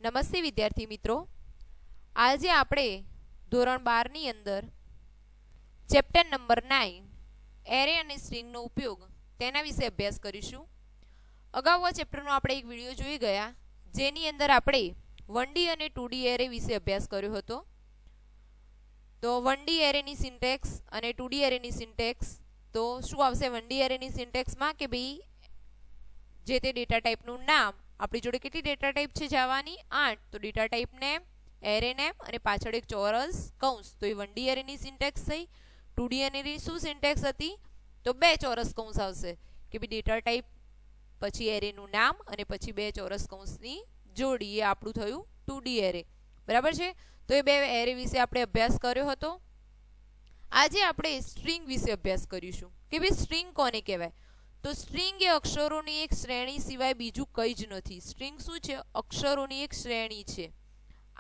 નમસ્તે વિદ્યાર્થી મિત્રો, આજે આપણે ધોરણ 12 ની અંદર ચેપ્ટર નંબર 9 એરે અને સ્ટ્રિંગનો ઉપયોગ તેના વિશે અભ્યાસ કરીશું. અગાઉ આ ચેપ્ટરનો આપણે એક વિડિયો જોઈ ગયા, જેની અંદર આપણે 1D અને 2D એરે વિશે અભ્યાસ કર્યો હતો. તો 1D એરેની સિન્ટેક્સ અને 2D એરેની સિન્ટેક્સ, તો શું આવશે 1D એરેની સિન્ટેક્સમાં કે ભાઈ જે તે ડેટા ટાઈપનું નામ, આપણી જોડે કેટલી ડેટા ટાઈપ છે જાવાની 8, તો data type name, array name અને પાછળ એક ચોરસ કૌંસ, તો એ 1D એરેની સિન્ટેક્સ થઈ. 2D એરેની શું સિન્ટેક્સ હતી, તો બે ચોરસ કૌંસ આવશે કે ભાઈ ડેટા ટાઈપ પછી એરેનું નામ અને પછી બે ચોરસ કૌંસની જોડી, એ આપણું થયું 2D એરે. બરાબર છે. તો એ બે એરે વિશે આપણે અભ્યાસ કર્યો હતો. આજે આપણે સ્ટ્રિંગ વિશે અભ્યાસ કરીશું કે ભાઈ સ્ટ્રિંગ કોને કહેવાય. તો સ્ટ્રિંગ એ અક્ષરોની એક શ્રેણી સિવાય બીજું કંઈ જ નથી. સ્ટ્રિંગ શું છે? અક્ષરોની એક શ્રેણી છે.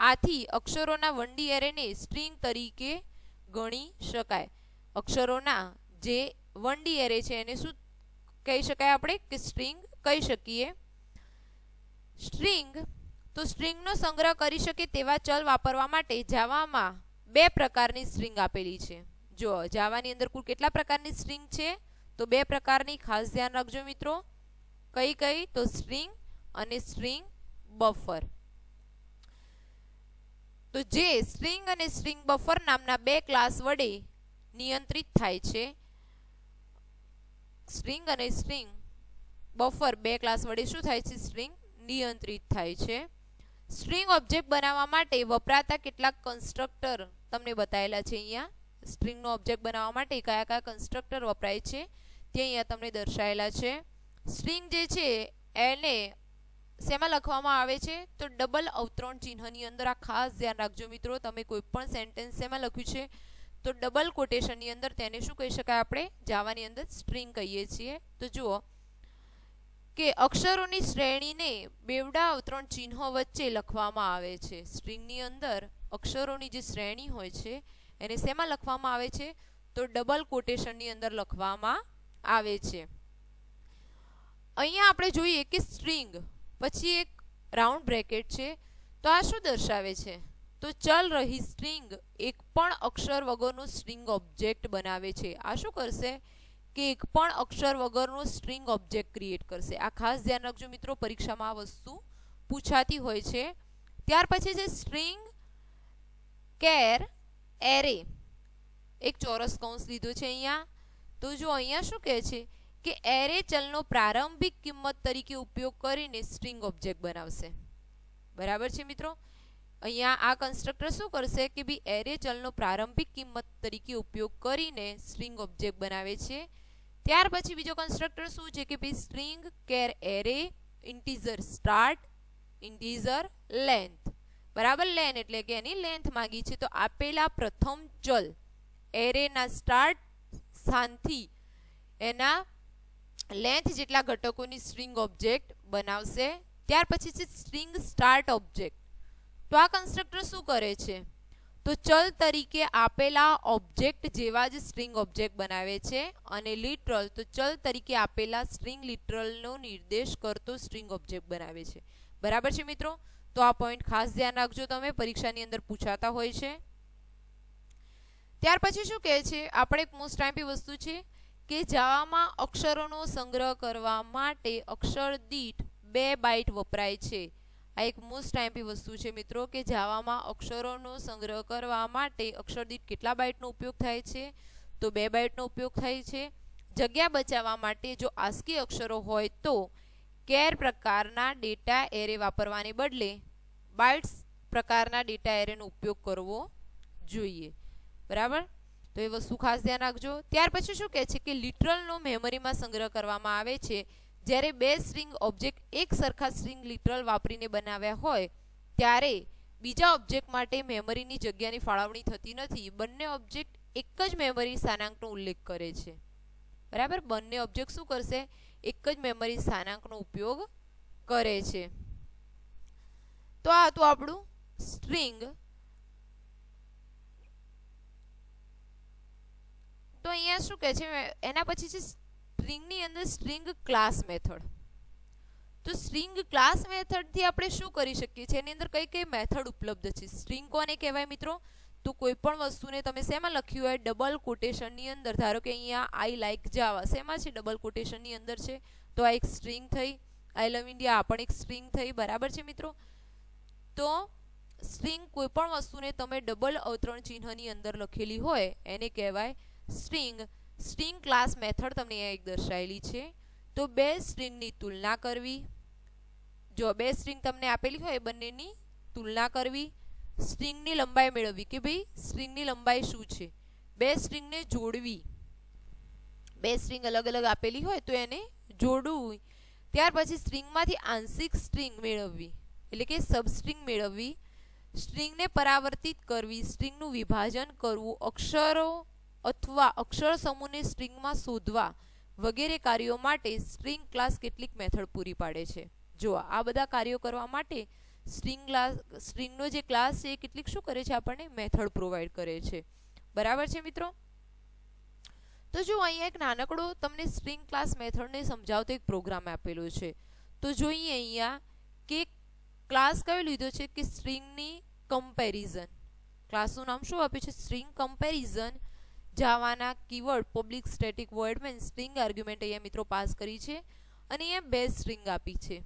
આથી અક્ષરોના 1D એરેને સ્ટ્રિંગ તરીકે ગણી શકાય. અક્ષરોના જે 1D એરે છે એને શું કહી શકાય આપણે? કે સ્ટ્રિંગ કહી શકીએ. સ્ટ્રિંગ તો સ્ટ્રિંગનો સંગ્રહ કરી શકે તેવા ચલ વાપરવા માટે જાવામાં બે પ્રકારની સ્ટ્રિંગ આપેલી છે. જો જાવાની અંદર કુલ કેટલા પ્રકારની સ્ટ્રિંગ છે? તો બે પ્રકારની, ખાસ ધ્યાન રાખજો મિત્રો. કઈ કઈ? તો સ્ટ્રિંગ અને સ્ટ્રિંગ બફર. તો જે સ્ટ્રિંગ અને સ્ટ્રિંગ બફર નામના બે ક્લાસ વડે નિયંત્રિત થાય છે. સ્ટ્રિંગ અને સ્ટ્રિંગ બફર બે ક્લાસ વડે શું થાય છે? સ્ટ્રિંગ નિયંત્રિત થાય છે. સ્ટ્રિંગ ઓબ્જેક્ટ બનાવવા માટે વપરાતા કેટલાક કન્સ્ટ્રક્ટર તમને બતાવેલા છે અહીંયા. સ્ટ્રિંગનો ઓબ્જેક્ટ બનાવવા માટે કયા કયા કન્સ્ટ્રક્ટર વપરાય છે તે અહીંયા તમને દર્શાવેલા છે. સ્ટ્રિંગ જે છે એને શેમાં લખવામાં આવે છે? તો ડબલ અવતરણ ચિહ્નની અંદર. આ ખાસ ધ્યાન રાખજો મિત્રો, તમે કોઈ પણ સેન્ટેન્સ શેમાં લખ્યું છે તો ડબલ કોટેશનની અંદર તેને શું કહી શકાય? આપણે જાવાની અંદર સ્ટ્રિંગ કહીએ છીએ. તો જુઓ કે અક્ષરોની શ્રેણીને બેવડા અવતરણ ચિહ્નો વચ્ચે લખવામાં આવે છે. સ્ટ્રિંગની અંદર અક્ષરોની જે શ્રેણી હોય છે એને શેમાં લખવામાં આવે છે? તો ડબલ કોટેશનની અંદર લખવામાં આવે છે. અહીંયા આપણે જોઈએ કે સ્ટ્રિંગ પછી એક રાઉન્ડ બ્રેકેટ છે. તો આ શું દર્શાવે છે? તો ચલ રહી સ્ટ્રિંગ એક પણ અક્ષર વગરનો સ્ટ્રિંગ ઓબ્જેક્ટ બનાવે છે. આ શું કરશે? કે એક પણ અક્ષર વગરનો સ્ટ્રિંગ ઓબ્જેક્ટ ક્રિએટ કરશે. આ ખાસ ધ્યાન રાખજો મિત્રો, પરીક્ષામાં આ વસ્તુ પૂછાતી હોય છે. ત્યાર પછી છે સ્ટ્રિંગ કેર એરે. એક ચોરસ કૌંસ લીધો છે અહીંયા. તો જો અહીંયા શું કહે છે કે એરે ચલનો પ્રારંભિક કિંમત તરીકે ઉપયોગ કરીને સ્ટ્રિંગ ઓબ્જેક્ટ બનાવશે. બરાબર છે મિત્રો. અહીંયા આ કન્સ્ટ્રક્ટર શું કરશે કે ભાઈ એરે ચલનો પ્રારંભિક કિંમત તરીકે ઉપયોગ કરીને સ્ટ્રિંગ ઓબ્જેક્ટ બનાવે છે. ત્યાર પછી બીજો કન્સ્ટ્રક્ટર શું છે કે ભાઈ string care array integer start integer length. બરાબર, લેન એટલે કે એની લેન્થ માંગી છે. તો આપેલા પ્રથમ ચલ એરેના સ્ટાર્ટ સ્થાનથી એના લેન્થ જેટલા ઘટકોની સ્ટ્રિંગ ઓબ્જેક્ટ બનાવશે. ત્યાર પછી છે સ્ટ્રિંગ સ્ટાર્ટ ઓબ્જેક્ટ. તો આ કન્સ્ટ્રક્ટર શું કરે છે? તો ચલ તરીકે આપેલા ઓબ્જેક્ટ જેવા જ સ્ટ્રિંગ ઓબ્જેક્ટ બનાવે છે. અને લિટરલ તો ચલ તરીકે આપેલા સ્ટ્રિંગ લિટરલનો નિર્દેશ કરતો સ્ટ્રિંગ ઓબ્જેક્ટ બનાવે છે. બરાબર છે મિત્રો. તો આ પોઈન્ટ ખાસ ધ્યાન રાખજો, તમે પરીક્ષાની અંદર પૂછાતા હોય છે. ત્યાર પછી શું કહે છે? આપણે એક મોસ્ટ આઈમ્પી વસ્તુ છે કે જાવામાં અક્ષરોનો સંગ્રહ કરવા માટે અક્ષર દીઠ 2 બાઇટ વપરાય છે. આ એક મોસ્ટ આઈમ્પી વસ્તુ છે મિત્રો કે જાવામાં અક્ષરોનો સંગ્રહ કરવા માટે અક્ષર દીઠ કેટલા બાઇટનો ઉપયોગ થાય છે? તો 2 બાઇટનો ઉપયોગ થાય છે. જગ્યા બચાવવા માટે જો આસ્કી અક્ષરો હોય તો કેર પ્રકારના ડેટા એરે વાપરવાને બદલે બાઇટ્સ પ્રકારના ડેટા એરેનો ઉપયોગ કરવો જોઈએ. બરાબર, તો એ વસ્તુ ખાસ ધ્યાન રાખજો. ત્યાર પછી શું કહે છે કે લિટરલનો મેમરીમાં સંગ્રહ કરવામાં આવે છે. જ્યારે બે સ્ટ્રિંગ ઓબ્જેક્ટ એક સરખા સ્ટ્રિંગ લિટરલ વાપરીને બનાવ્યા હોય ત્યારે બીજા ઓબ્જેક્ટ માટે મેમરીની જગ્યાની ફાળવણી થતી નથી. બંને ઓબ્જેક્ટ એક જ મેમરી સ્થાનાંકનો ઉલ્લેખ કરે છે. બરાબર, બંને ઓબ્જેક્ટ શું કરશે? એક જ મેમરી સ્થાનાંકનો ઉપયોગ કરે છે. તો આ હતું આપણું સ્ટ્રિંગ. તો અહીંયા શું કહે છે? એના પછી છે સ્ટ્રિંગની અંદર સ્ટ્રિંગ ક્લાસ મેથડ. તો સ્ટ્રિંગ ક્લાસ મેથડથી આપણે શું કરી શકીએ છીએ, એની અંદર કઈ કઈ મેથડ ઉપલબ્ધ છે. સ્ટ્રિંગ કોને કહેવાય મિત્રો? તો કોઈ પણ વસ્તુને તમે શેમાં લખ્યું હોય, ડબલ કોટેશનની અંદર. ધારો કે અહીંયા આઈ લાઈક જાવા શેમાં છે? ડબલ કોટેશનની અંદર છે. તો આ એક સ્ટ્રિંગ થઈ. આઈ લવ ઇન્ડિયા આ પણ એક સ્ટ્રિંગ થઈ. બરાબર છે મિત્રો? તો સ્ટ્રિંગ કોઈ પણ વસ્તુને તમે ડબલ અવતરણ ચિહ્નની અંદર લખેલી હોય એને કહેવાય સ્ટ્રિંગ. સ્ટ્રિંગ ક્લાસ મેથડ તમને અહીંયા એક દર્શાવેલી છે. તો બે સ્ટ્રિંગની તુલના કરવી. જો બે સ્ટ્રિંગ તમને આપેલી હોય બંનેની તુલના કરવી. સ્ટ્રિંગની લંબાઈ મેળવવી કે ભાઈ સ્ટ્રિંગની લંબાઈ શું છે. બે સ્ટ્રિંગને જોડવી. બે સ્ટ્રિંગ અલગ અલગ આપેલી હોય તો એને જોડવું. ત્યાર પછી સ્ટ્રિંગમાંથી આંશિક સ્ટ્રિંગ મેળવવી એટલે કે સબસ્ટ્રિંગ મેળવવી. સ્ટ્રિંગને પરાવર્તિત કરવી. સ્ટ્રિંગનું વિભાજન કરવું. અક્ષરો અથવા અક્ષર સમૂહને સ્ટ્રિંગમાં શોધવા વગેરે કાર્યો માટે સ્ટ્રિંગ ક્લાસ કેટલીક મેથડ પૂરી પાડે છે. જો આ બધા કાર્યો કરવા માટે સ્ટ્રિંગનો જે ક્લાસ છે એ કેટલીક શું કરે છે? આપણને મેથડ પ્રોવાઈડ કરે છે. બરાબર છે મિત્રો? તો જો અહીંયા એક નાનકડો તમને સ્ટ્રિંગ ક્લાસ મેથડને સમજાવતો એક પ્રોગ્રામ આપેલો છે. તો જોઈએ અહીંયા કે ક્લાસ કયો લીધો છે કે સ્ટ્રિંગની કમ્પેરિઝન. ક્લાસનું નામ શું આપ્યું છે? String comparison. જાવાના keyword public static void main string argument અહીંયા મિત્રો પાસ કરી છે. અને અહીંયા બે સ્ટ્રિંગ આપી છે,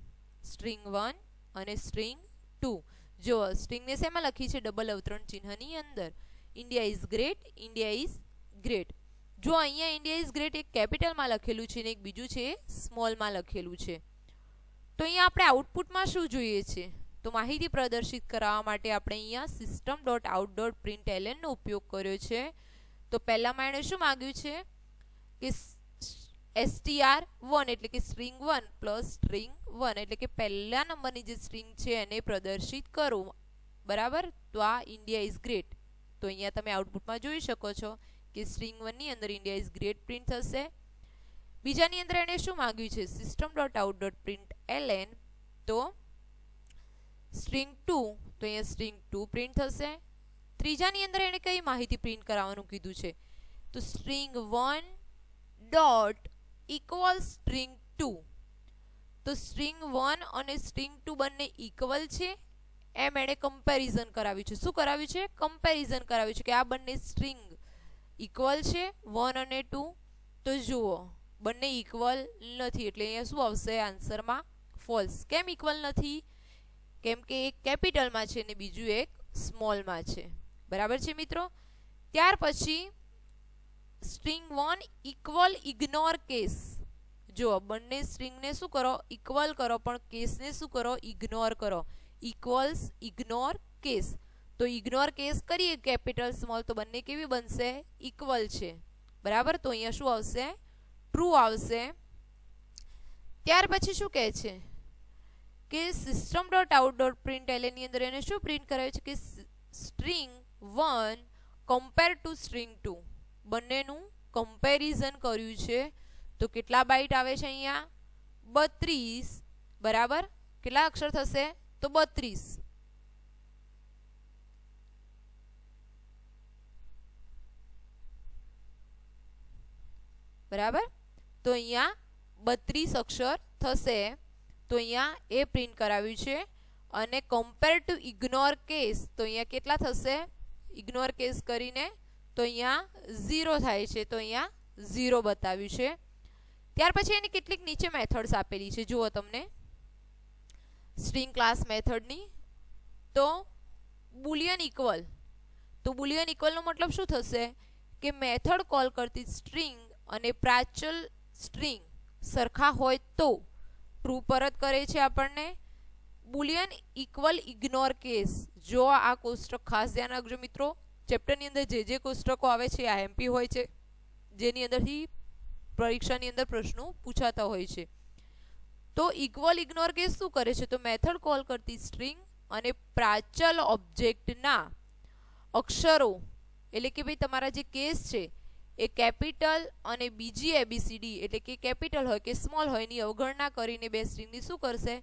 સ્ટ્રિંગ 1 અને સ્ટ્રિંગ 2. જો સ્ટ્રિંગને શેમાં લખી છે? ડબલ અવતરણ ચિહ્નની અંદર. India is great, India is great. જો અહીંયા ઇન્ડિયા ઇઝ ગ્રેટ એક કેપિટલમાં લખેલું છે ને એક બીજું છે સ્મોલમાં લખેલું છે. તો અહીંયા આપણે આઉટપુટમાં શું જોઈએ છે? તો માહિતી પ્રદર્શિત કરવા માટે આપણે અહીંયા system.out.println નો ઉપયોગ કર્યો છે. તો પહેલામાં એણે શું માંગ્યું છે કે str1 એટલે કે સ્ટ્રિંગ 1 પ્લસ સ્ટ્રિંગ 1 એટલે કે પહેલા નંબરની જે સ્ટ્રિંગ છે એને પ્રદર્શિત કરો. બરાબર? તો આ ઇન્ડિયા ઇઝ ગ્રેટ. તો અહીંયા તમે આઉટપુટમાં જોઈ શકો છો કે સ્ટ્રિંગ 1 ની અંદર ઇન્ડિયા ઇઝ ગ્રેટ પ્રિન્ટ થશે. બીજાની અંદર એને શું માંગ્યું છે? system.out.println. તો સ્ટ્રિંગ 2 તો અહીંયા સ્ટ્રિંગ 2 પ્રિન્ટ થશે. ત્રીજાની અંદર એને કઈ માહિતી પ્રિન્ટ કરાવવાનું કીધું છે? તો સ્ટ્રિંગ 1 ડોટ ઇક્વલ સ્ટ્રિંગ 2. તો સ્ટ્રિંગ 1 અને સ્ટ્રિંગ 2 બંને ઇક્વલ છે એમ એણે કમ્પેરિઝન કરાવ્યું છે. શું કરાવ્યું છે? કમ્પેરિઝન કરાવ્યું છે કે આ બંને સ્ટ્રિંગ ઇક્વલ છે 1 અને 2. તો જુઓ બંને ઇક્વલ નથી એટલે અહીંયા શું આવશે આન્સરમાં? ફોલ્સ. કેમ ઇક્વલ નથી? કેમ કે એક કેપિટલમાં છે ને બીજું એક સ્મોલમાં છે. બરાબર છે મિત્રો? ત્યાર પછી સ્ટ્રિંગ 1 ઇક્વલ ઇગ્નોર કેસ. જો બંને સ્ટ્રિંગને શું કરો? ઇક્વલ કરો પણ કેસને શું કરો? ઇગ્નોર કરો. Equals ignore case. તો ઇગ્નોર કેસ કરીએ કેપિટલ સ્મોલ તો બંને કેવી બનશે? ઇક્વલ છે. બરાબર? તો અહીંયા શું આવશે? ટ્રુ આવશે. ત્યાર પછી શું કહે છે કે system.out.println ની અંદર એને શું પ્રિન્ટ કરાવ્યું છે કે સ્ટ્રિંગ 1 કમ્પેર ટુ સ્ટ્રિંગ 2 બંનેનું કમ્પેરિઝન કર્યું છે. તો કેટલા બાઇટ આવે છે અહીંયા? 32. બરાબર? કેટલા અક્ષર થશે? તો 32. બરાબર? તો અહીંયા 32 અક્ષર થશે. તો અહીંયા એ પ્રિન્ટ કરાવ્યું છે. અને કમ્પેર ટુ ઇગ્નોર કેસ તો અહીંયા કેટલા થશે? ઇગ્નોર કેસ કરીને તો અહીંયા 0 થાય છે. તો અહીંયા 0 બતાવ્યું છે. ત્યાર પછી એની કેટલીક નીચે મેથડ્સ આપેલી છે. જુઓ તમને સ્ટ્રિંગ ક્લાસ મેથડની. તો બુલિયન ઇક્વલ. તો બુલિયન ઇક્વલનો મતલબ શું થશે કે મેથડ કોલ કરતી સ્ટ્રિંગ અને પ્રાચલ સ્ટ્રિંગ સરખા હોય તો ટ્રુ પરત કરે છે આપણને. Boolean equal ignore case. જો આ કોષ્ટક ખાસ ધ્યાન રાખજો મિત્રો. ચેપ્ટરની અંદર જે કોષ્ટકો આવે છે આ એમપી હોય છે, જેની અંદરથી પરીક્ષાની અંદર પ્રશ્નો પૂછાતા હોય છે. તો ઇક્વલ ઇગ્નોર કેસ શું કરે છે? તો મેથડ કોલ કરતી સ્ટ્રિંગ અને પ્રાચલ ઓબ્જેક્ટના અક્ષરો એટલે કે ભાઈ તમારા જે કેસ છે એ કેપિટલ અને બીજી એબીસીડી એટલે કે કેપિટલ હોય કે સ્મોલ હોય એની અવગણના કરીને બે સ્ટ્રિંગની શું કરશે?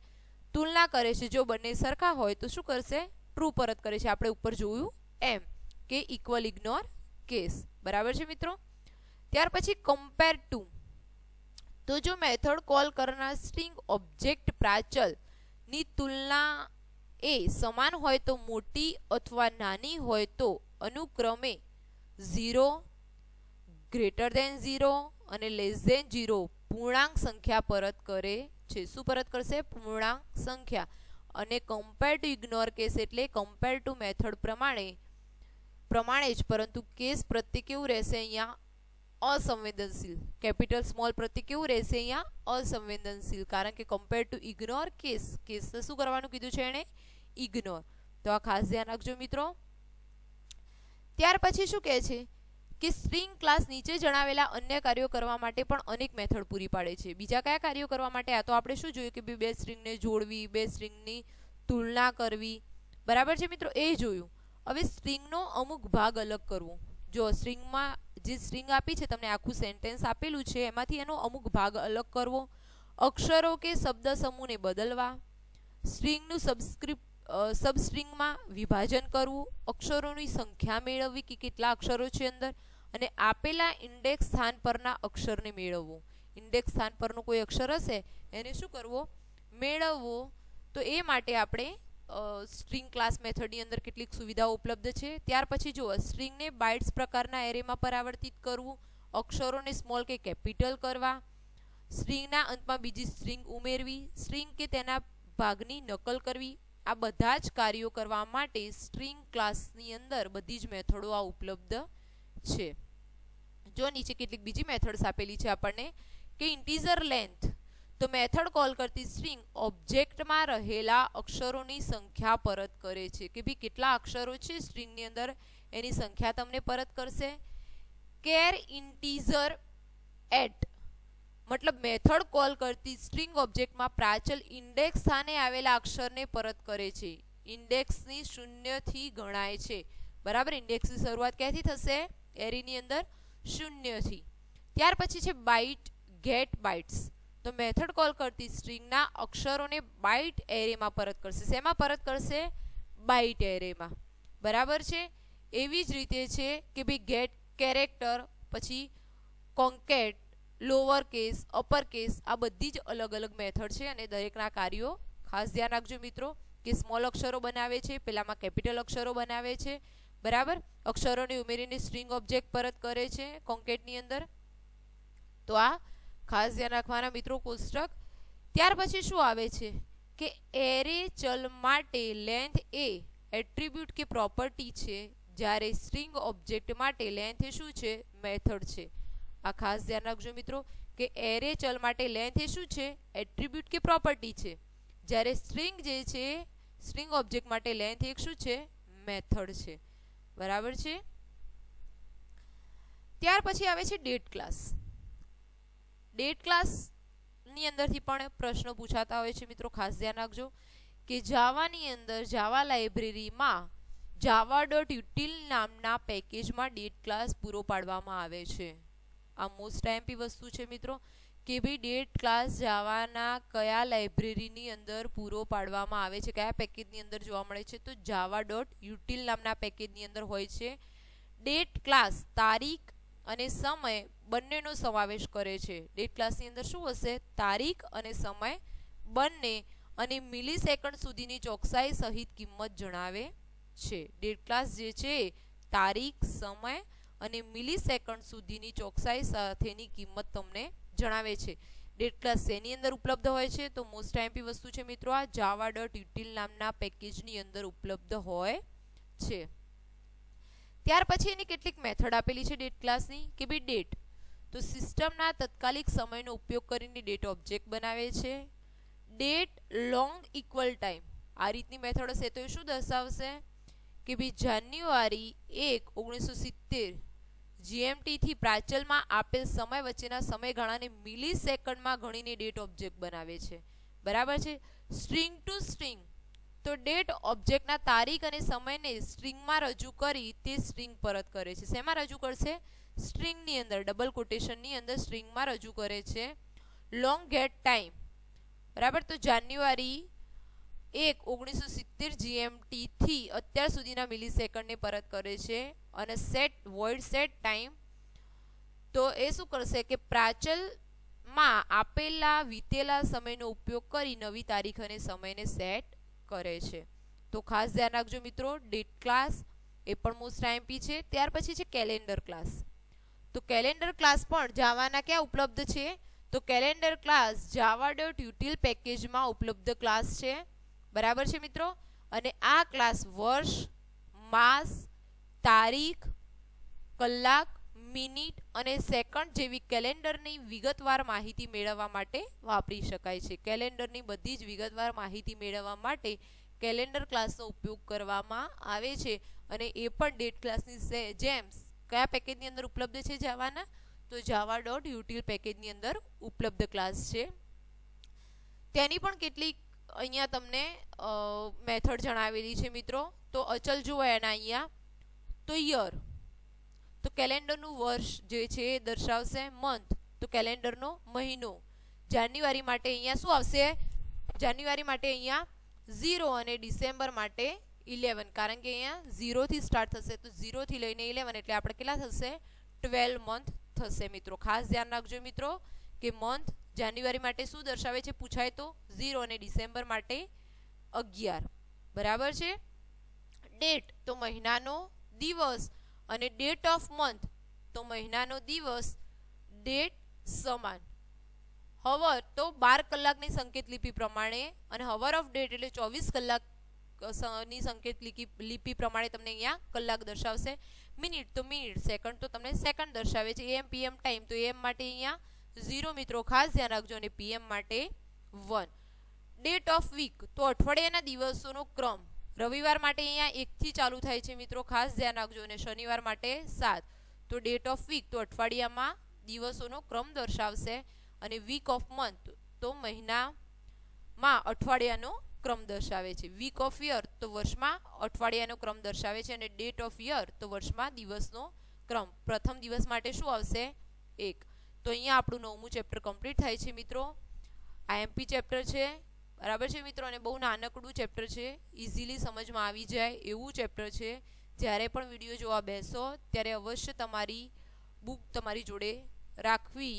તુલના કરે છે. જો બંને સરખા હોય તો શું કરશે? ટ્રુ પરત કરે છે. આપણે ઉપર જોયું એમ કે ઇક્વલ ઇગ્નોર કેસ. બરાબર છે મિત્રો? ત્યાર પછી કમ્પેર ટુ. तो जो मेथड कॉल करनार स्ट्रिंग ऑब्जेक्ट प्राचल ની તુલના એ સમાન હોય તો મોટી અથવા નાની હોય તો અનુક્રમે 0 ગ્રેટર ધેન 0 અને લેસ ધેન 0 પૂર્ણાંક સંખ્યા પરત કરે છે। શું પરત કરશે? પૂર્ણાંક સંખ્યા। અને કમ્પેર ટુ ઇગ્નોર કેસ એટલે કમ્પેર ટુ મેથડ પ્રમાણે જ, પરંતુ કેસ પ્રત્યે કેવું રહેશે? અહીંયા असंवेदनशील। कैपिटल स्मॉल प्रत्ये केवुं रहेशे? अहींया असंवेदनशील, कारण के कम्पेर टू इग्नोर केस ने शुं करवानुं कीधुं छे एणे? इग्नोर। तो आ खास ध्यान राखजो मित्रों। त्यार पछी शुं कहे छे कि स्ट्रिंग क्लास नीचे जणावेला अन्य कार्यों करवा माटे पण अनेक मेथड पूरी पाडे छे। बीजा कया कार्यों करवा माटे? आ तो आपणे शुं जोयुं के बे स्ट्रिंग ने जोड़वी, बे स्ट्रिंग नी तुलना करवी, बराबर छे मित्रों, ए जोयुं। हवे स्ट्रिंग नो अमुक भाग अलग करवो। जो स्ट्रिंग में जे स्ट्रिंग आपी छे तमने आखुं सेंटेन्स आपेलुं छे एमांथी एनो अमुक भाग अलग करवो, अक्षरों के शब्द समूह ने बदलवा, स्ट्रिंग नु सब स्ट्रिंग में विभाजन करवुं, अक्षरों की संख्या मेळववी कि केटला अक्षरो छे अंदर, अने आपेला इंडेक्स स्थान परना अक्षर ने मेळववो। इंडेक्स स्थान परनो कोई अक्षर हशे एने शुं करवो? मेळववो। तो ए माटे आपणे स्ट्रिंग क्लास मेथड नी अंदर કેટલીક સુવિધાઓ ઉપલબ્ધ છે। ત્યાર પછી જો સ્ટ્રિંગ ને બાઇટ્સ પ્રકારના એરેમાં પરાવર્તિત કરવું, અક્ષરોને સ્મોલ કે કેપિટલ કરવા, સ્ટ્રિંગના અંતમાં બીજી સ્ટ્રિંગ ઉમેરવી, સ્ટ્રિંગ કે તેના ભાગની નકલ કરવી, આ બધા જ કાર્યો કરવા માટે સ્ટ્રિંગ ક્લાસની અંદર બધી જ મેથડો આ ઉપલબ્ધ છે। જો નીચે કેટલીક બીજી મેથડ્સ આપેલી છે આપણને કે ઇન્ટીજર લેન્થ, तो मेथड कॉल करती स्ट्रिंग ऑब्जेक्ट में रहेला अक्षरों की संख्या परत करे छे कि भाई केटला अक्षरों छे स्ट्रिंग नी अंदर एनी संख्या तमने परत करशे। केर इंटीजर एट मतलब मेथड कॉल करती स्ट्रिंग ऑब्जेक्ट में प्राचल इंडेक्स स्थाने आवेला अक्षर ने परत करे छे। इंडेक्स नी 0 थी गणाय छे, बराबर। इंडेक्स की शुरुआत क्यांथी थशे? एरी नी अंदर 0 थी। त्यार पछी छे बाइट गेट बाइट्स, तो मेथड कॉल करती स्ट्रिंग ना अक्षरों ने बाइट एरे में परत करशे। शेमा परत करशे? बाइट एरे में, बराबर छे। एवी ज रीते छे कि भाई गेट कैरेक्टर, पछी concat, lower case, upper case, आ बधी ज अलग अलग मेथड छे अने दरेकना कार्यों खास ध्यान राखजो मित्रों कि स्मॉल अक्षरों बनावे छे, पेलामां कैपिटल अक्षरों बनावे छे, बराबर। अक्षरों ने उमेरीने स्ट्रिंग ऑब्जेक्ट परत करे छे कॉन्केट नी अंदर। तो आ खास ध्यान राखवाना मित्रों कोष्टक। त्यार पछी शुं आवे छे के एरे चल माटे लेंथ ए एट्रीब्यूट के प्रॉपर्टी छे, ज्यारे स्ट्रिंग ऑब्जेक्ट माटे लेंथ ए शुं छे? मेथड छे। आ खास ध्यान राखजो मित्रों के एरे चल माटे लेंथ ए शुं छे? एट्रीब्यूट के प्रॉपर्टी छे, ज्यारे स्ट्रिंग जे छे स्ट्रिंग ऑब्जेक्ट माटे लेंथ एक शुं छे? मेथड छे, बराबर छे। त्यार पछी आवे छे डेट क्लास। डेट क्लास नी अंदर थी पण प्रश्नो पूछाता होय छे मित्रों, खास ध्यान राखजो कि जावा नी अंदर जावा लाइब्रेरी में java.util नामना पेकेज में डेट क्लास पूरो पाडवामां आवे छे। आ मोस्ट एमपी वस्तु छे मित्रों कि भाई डेट क्लास जावाना कया लाइब्रेरी नी अंदर पूरो पाडवामां आवे छे, कया पेकेज नी अंदर जोवा मळे छे? तो java.util नामना पेकेज नी अंदर होय छे। डेट क्लास तारीख અને સમય બંનેનો સમાવેશ કરે છે। ડેટ ક્લાસની અંદર શું હશે? તારીખ અને સમય બંને અને મિલી સેકન્ડ સુધીની ચોકસાઈ સહિત કિંમત જણાવે છે। ડેટ ક્લાસ જે છે તારીખ, સમય અને મિલી સેકન્ડ સુધીની ચોકસાઈ સાથેની કિંમત તમને જણાવે છે। ડેટ ક્લાસ શેની અંદર ઉપલબ્ધ હોય છે? તો મોસ્ટ આઈએમપી વસ્તુ છે મિત્રો, આ java.util નામના પેકેજની અંદર ઉપલબ્ધ હોય છે। ત્યાર પછી એની કેટલીક મેથડ આપેલી છે ડેટ ક્લાસની કે ભાઈ ડેટ તો સિસ્ટમના તત્કાલિક સમયનો ઉપયોગ કરીને ડેટ ઓબ્જેક્ટ બનાવે છે। ડેટ લોંગ ઇક્વલ ટાઈમ આ રીતની મેથડ હશે તો એ શું દર્શાવશે કે ભાઈ જાન્યુઆરી 1, 1970 GMT થી પ્રાચલમાં આપેલ સમય વચ્ચેના સમયગાળાને મિલી સેકન્ડમાં ગણીને ડેટ ઓબ્જેક્ટ બનાવે છે, બરાબર છે। સ્ટ્રિંગ ટુ સ્ટ્રિંગ तो डेट ऑब्जेक्ट ना तारीख अने समय ने स्ट्रिंग में रजू करी ते स्ट्रिंग परत करे छे। शेमा रजू करशे? स्ट्रिंग नी अंदर, डबल कोटेशन नी अंदर स्ट्रिंग में रजू करे छे। लॉन्ग गेट टाइम, बराबर। तो जान्युआरी 1, 1970 GMT थी अत्यार सुधीना मिली सेकंड ने परत करे छे। अने सेट वॉइड सेट टाइम तो ए शुं करशे के प्राचल માં આપેલા વીતેલા સમયનો ઉપયોગ કરી નવી તારીખ અને સમયને સેટ કરે છે. તો ખાસ ધ્યાન રાખજો મિત્રો, ડેટ ક્લાસ એ પણ મોસ્ટ આઈએમપી છે. ત્યાર પછી છે કેલેન્ડર ક્લાસ. તો કેલેન્ડર ક્લાસ પણ જાવાના ક્યાં ઉપલબ્ધ છે? તો કેલેન્ડર ક્લાસ java.util પેકેજમાં ઉપલબ્ધ ક્લાસ છે. બરાબર છે મિત્રો. અને આ ક્લાસ વર્ષ, માસ, તારીખ, કલાક, મિનિટ અને સેકન્ડ જેવી કેલેન્ડરની વિગતવાર માહિતી મેળવવા માટે વાપરી શકાય છે. કેલેન્ડરની બધી જ વિગતવાર માહિતી મેળવવા માટે કેલેન્ડર ક્લાસનો ઉપયોગ કરવામાં આવે છે. અને એ પણ ડેટ ક્લાસની જેમ કયા પેકેજની અંદર ઉપલબ્ધ છે જાવાના? તો java.util પેકેજની અંદર ઉપલબ્ધ ક્લાસ છે. તેની પણ કેટલીક અહીંયા તમને મેથડ જણાવેલી છે મિત્રો. તો અચલ જુઓ એના અહીંયા. તો યર, તો કેલેન્ડરનું વર્ષ જે છે એ દર્શાવશે. મંથ, તો કેલેન્ડરનો મહિનો. જાન્યુઆરી માટે અહીંયા શું આવશે? જાન્યુઆરી માટે અહીંયા 0 અને ડિસેમ્બર માટે 11, કારણ કે અહીંયા 0 થી સ્ટાર્ટ થશે. તો 0 થી લઈને 11 એટલે આપણે કેટલા થશે? 12 મંથ થશે મિત્રો. ખાસ ધ્યાન રાખજો મિત્રો કે મંથ જાન્યુઆરી માટે શું દર્શાવે છે પૂછાય તો 0 અને ડિસેમ્બર માટે 11. બરાબર છે. ડેટ, તો મહિનાનો દિવસ. અને ડેટ ઓફ મંથ, તો મહિનાનો દિવસ. ડેટ સમાન. હવર, તો 12 કલાકની સંકેત લિપિ પ્રમાણે. અને હવર ઓફ ડેટ એટલે 24 કલાકની સંકેત લિપિ પ્રમાણે તમને અહીંયા કલાક દર્શાવશે. મિનિટ, તો મિનિટ. સેકન્ડ, તો તમને સેકન્ડ દર્શાવે છે. એમ પીએમ ટાઈમ, તો એમ માટે અહીંયા 0 મિત્રો, ખાસ ધ્યાન રાખજો. અને પીએમ માટે 1. ડેટ ઓફ વીક, તો અઠવાડિયાના દિવસોનો ક્રમ. રવિવાર માટે અહીંયા 1 થી ચાલુ થાય છે મિત્રો, ખાસ ધ્યાન રાખજો. અને શનિવાર માટે 7. તો ડેટ ઓફ વીક, તો અઠવાડિયામાં દિવસોનો ક્રમ દર્શાવશે. અને વીક ઓફ મંથ, તો મહિનામાં અઠવાડિયાનો ક્રમ દર્શાવે છે. વીક ઓફ યર, તો વર્ષમાં અઠવાડિયાનો ક્રમ દર્શાવે છે. અને ડેટ ઓફ યર, તો વર્ષમાં દિવસનો ક્રમ. પ્રથમ દિવસ માટે શું આવશે? 1. તો અહીંયા આપણું 9મું ચેપ્ટર કમ્પ્લીટ થાય છે મિત્રો. આઈએમપી ચેપ્ટર છે. બરાબર છે મિત્રો. અને બહુ નાનકડું ચેપ્ટર છે, ઇઝીલી સમજમાં આવી જાય એવું ચેપ્ટર છે. જ્યારે પણ વિડીયો જોવા બેસો ત્યારે અવશ્ય તમારી બુક તમારી જોડે રાખવી